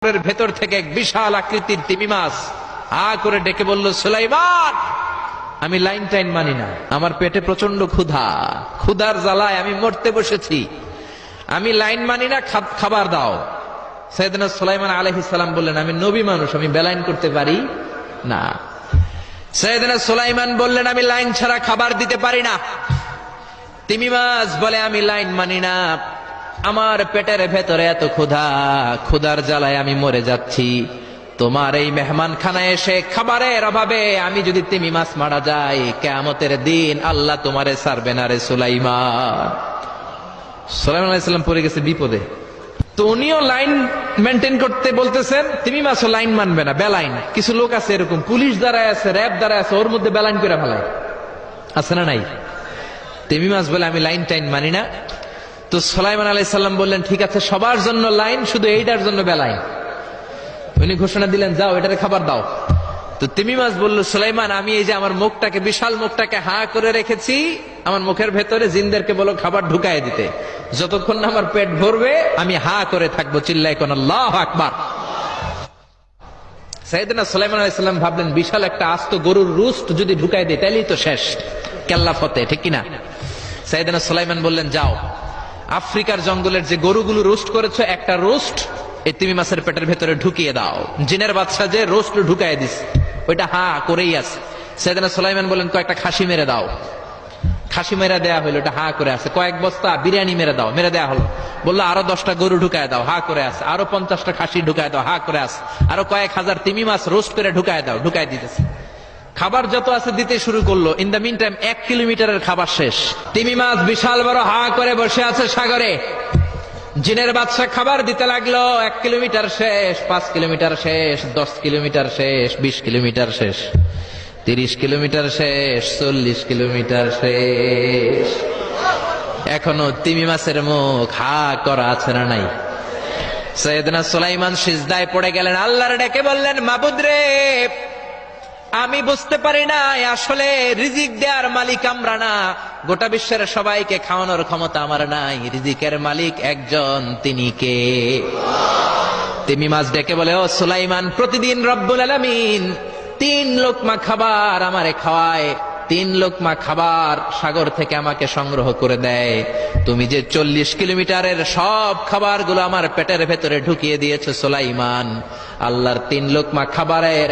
এর ভেতর থেকে এক বিশাল আকৃতির তিমি মাছ আ করে ডেকে বলল, সুলাইমান, আমি লাইন টাইন মানি না, আমার পেটে প্রচন্ড ক্ষুধা, ক্ষুধার জ্বালায় আমি মরতে বসেছি, আমি লাইন মানি না, খাবার দাও। সাইয়েদনা সুলাইমান আলাইহিস সালাম বললেন, আমি নবী মানুষ, আমি বেলাইন করতে পারি না। সাইয়েদনা সুলাইমান বললেন, আমি লাইন ছাড়া খাবার দিতে পারি না। তিমি মাছ বলে, আমি লাইন মানি না, আমার পেটের ভেতরে এত ক্ষুধা, ক্ষুধার জ্বালায় আমি মরে যাচ্ছি, তোমার এই মেহমান খানায় এসে খাবারের অভাবে আমি যদি তিমি মাছ মারা যাই, কিয়ামতের দিন আল্লাহ তোমারে ছাড়বে না রে সুলাইমান। সুলাইমান আলাইহিস সালাম পড়ে গেছে বিপদে। তো উনিও লাইন মেনটেন করতে বলতেছেন, তিমি মাছও লাইন মানবে না, বেলাইন। কিছু লোক আছে এরকম, পুলিশ দ্বারা আছে, র্যাব দ্বারা আছে, ওর মধ্যে বেলাইন করে ফেলায়, আছে না নাই? তিমি মাছ বলে, আমি লাইন টাইন মানি না। তো সুলাইমান আলাইহিস সালাম বললেন, ঠিক আছে, সবার জন্য লাইন, শুধু এইটার জন্য বেলাইন। উনি ঘোষণা দিলেন, যাও এটারে খাবার দাও। তো তিমি মাছ বলল, সুলাইমান, আমি এই যে আমার মুখটাকে, বিশাল মুখটাকে হা করে রেখেছি, আমার মুখের ভেতরে জিনদেরকে বলো খাবার ঢুকায় দিতে, যতক্ষণ না আমার পেট ভরবে আমি হা করে থাকবো, চিল্লায় কোন আল্লাহু আকবার। সাইয়েদনা সুলাইমান আলাইহিস সালাম ভাবলেন, বিশাল একটা আস্ত গরুর রোস্ট যদি ঢুকায় দেয় তাহলেই তো শেষ, কেল্লা ফতে, ঠিক কিনা? সাইয়েদনা সুলাইমান বললেন, যাও আফ্রিকার জঙ্গলের যে গরুগুলো রোস্ট করেছো, একটা রোস্ট এই তিমি মাছের পেটের ভেতরে ঢুকিয়ে দাও। জিনের বাদশা যে রোস্ট ঢুকায় দিস, ওইটা হা করেই আছে। সাইয়েদনা সুলাইমান বলেন, কয়েকটা খাসি মেরে দাও। খাসি মেরে দেয়া হইলো, ওটা হা করে আছে। কয়েক বস্তা বিরিয়ানি মেরে দাও, মেরে দেয়া হলো। বললো, আরো 10টা গরু ঢুকায় দাও, হা করে আছে। আরো 50টা খাসি ঢুকায় দাও, হা করে আছে। আরো কয়েক হাজার তিমি মাছ রোস্ট করে ঢুকায় দাও, ঢুকায় দিতেছে। খাবার যত আছে দিতে শুরু করলো। ইন দ্য মিন টাইম 1 কিলোমিটারের খাবার শেষ। তিমি মাছ বিশাল বড় হা করে বসে আছে সাগরে। জিনের বাদশা খাবার দিতে লাগলো। 1 কিলোমিটার শেষ, 5 কিলোমিটার শেষ, 10 কিলোমিটার শেষ, 20 কিলোমিটার শেষ, 30 কিলোমিটার শেষ, 40 কিলোমিটার শেষ। এখনো তিমি মাছের মুখ হা করা আছে না নাই? সাইয়েদনা সুলাইমান সিজদায় পড়ে গেলেন, আল্লাহর ডেকে বললেন, মাবুদ রে, আমি বুঝতে পারি না, আসলে রিজিক দেওয়ার মালিক আমরা না, গোটা বিশ্বের সবাইকে খাওয়ানোর ক্ষমতা আমার নাই, রিজিকের মালিক একজন, তিনি কে? তিমি মাছ ডেকে বলে, ও সুলাইমান, প্রতিদিন রব্বুল আলামিন 3 লোকমা খাবার আমারে খাওয়ায়, 3 লোকমা খাবার সাগর থেকে আমাকে সংগ্রহ করে দেয়। তুমি যে 40 কিলোমিটারের সব খাবারগুলো আমার পেটের ভেতরে ঢুকিয়ে দিয়েছো সুলাইমান, আল্লাহর 3 লোকমা খাবারের